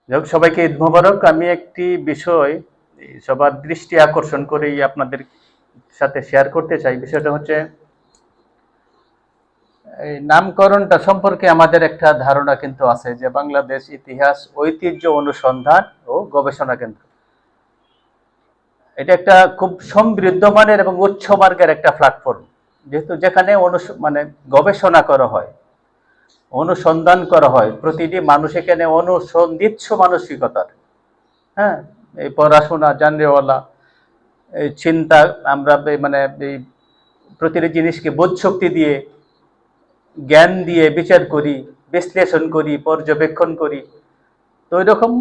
যাই হোক, সবাইকে ঈদ মোবারক। আমি একটি বিষয় সবার দৃষ্টি আকর্ষণ করেই আপনাদের সাথে শেয়ার করতে চাই। বিষয়টা হচ্ছে এই নামকরণটা সম্পর্কে আমাদের একটা ধারণা কিন্তু আছে যে বাংলাদেশ ইতিহাস ঐতিহ্য অনুসন্ধান ও গবেষণা কেন্দ্র। এটা একটা খুব সমৃদ্ধ মানের এবং উচ্চ মার্গের একটা প্ল্যাটফর্ম, যেহেতু যেখানে মানে গবেষণা করা হয়, অনুসন্ধান করা হয়। প্রতিটি মানুষ এখানে অনুসন্ধিৎস মানসিকতার, হ্যাঁ, এই পড়াশোনা জানলেওয়ালা, এই চিন্তা, আমরা মানে এই প্রতিটি জিনিসকে বোধ শক্তি দিয়ে, জ্ঞান দিয়ে বিচার করি, বিশ্লেষণ করি, পর্যবেক্ষণ করি। তো ওইরকম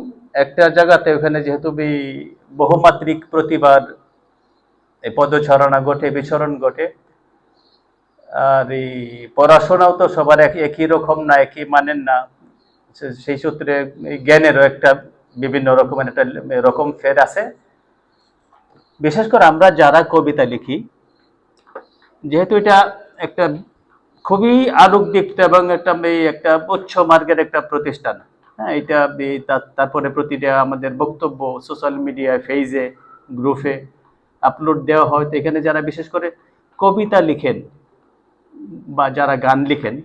একটা জায়গাতে ওখানে যেহেতু বহুমাত্রিক প্রতিভার এই পদচারণা ঘটে, বিচরণ ঘটে। আর এই পড়াশোনাও তো সবার একই রকম না, একই মানের না। সেই সূত্রে জ্ঞানেরও একটা বিভিন্ন রকমের একটা রকম ফের আছে। বিশেষ করে আমরা যারা কবিতা লিখি, যেহেতু এটা একটা খুবই আলোকদীপ্ত এবং একটা উচ্চ মার্গের একটা প্রতিষ্ঠান। হ্যাঁ, এটা তারপরে প্রতিটা আমাদের বক্তব্য সোশ্যাল মিডিয়ায়, পেজে, গ্রুপে আপলোড দেওয়া হয়। তো এখানে যারা বিশেষ করে কবিতা লিখেন বা যারা গান লিখেন,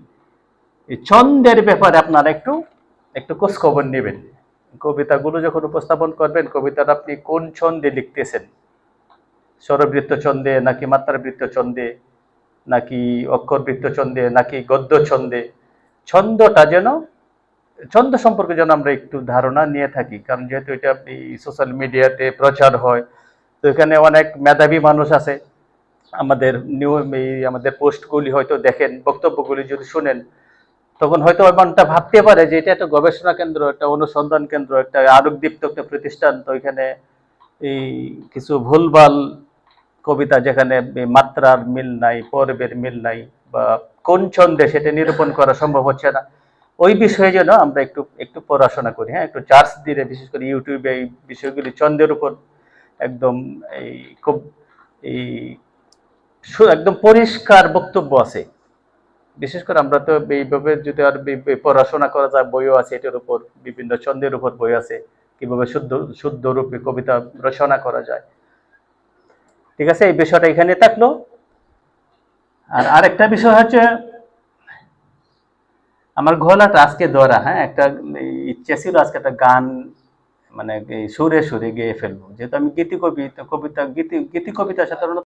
এই ছন্দের ব্যাপারে আপনারা একটু একটু খোঁজ খবর নেবেন। কবিতাগুলো যখন উপস্থাপন করবেন, কবিতাটা আপনি কোন ছন্দে লিখতেছেন, স্বরবৃত্ত ছন্দে নাকি মাত্রাবৃত্ত ছন্দে, নাকি অক্ষরবৃত্ত ছন্দে, নাকি গদ্য ছন্দে, ছন্দটা যেন, ছন্দ সম্পর্কে যেন আমরা একটু ধারণা নিয়ে থাকি। কারণ যেহেতু এটা সোশ্যাল মিডিয়াতে প্রচার হয়, তো এখানে অনেক মেধাবী মানুষ আছে। আমাদের আমাদের পোস্টগুলি হয়তো দেখেন, বক্তব্যগুলি যদি শুনেন, তখন হয়তো মনটা ভাবতে পারে যে এটা একটা গবেষণা কেন্দ্র, একটা অনুসন্ধান কেন্দ্র, একটা আলোকদীপ্ত একটা প্রতিষ্ঠান। তো এখানে এই কিছু ভুলভাল কবিতা, যেখানে মাত্রার মিল নাই, পর্বের মিল নাই, বা কোন ছন্দে সেটা নিরূপণ করা সম্ভব হচ্ছে না, ওই বিষয়ে যেন আমরা একটু একটু পড়াশোনা করি। হ্যাঁ, একটু চার্জ দিলে, বিশেষ করে ইউটিউবে এই বিষয়গুলি ছন্দের উপর একদম এই খুব এই একদম পরিষ্কার বক্তব্য আছে। বিশেষ করে আমরা তো এইভাবে যদি আর পড়াশোনা করা যায়, বইও আছে এটার উপর, বিভিন্ন ছন্দের উপর বই আছে, কিভাবে শুদ্ধ শুদ্ধ রূপে কবিতা রচনা করা যায়। ঠিক আছে, এই বিষয়টা এখানে থাকলো। আর আরেকটা বিষয় হচ্ছে, আমার গলাটা আজকে ধরা, হ্যাঁ, একটা ইচ্ছে ছিল আজকে একটা গান মানে এই সুরে সুরে গেয়ে ফেলবো, যেহেতু আমি গীতি কবি, কবিতা গীতি গীতি কবিতা সাধারণত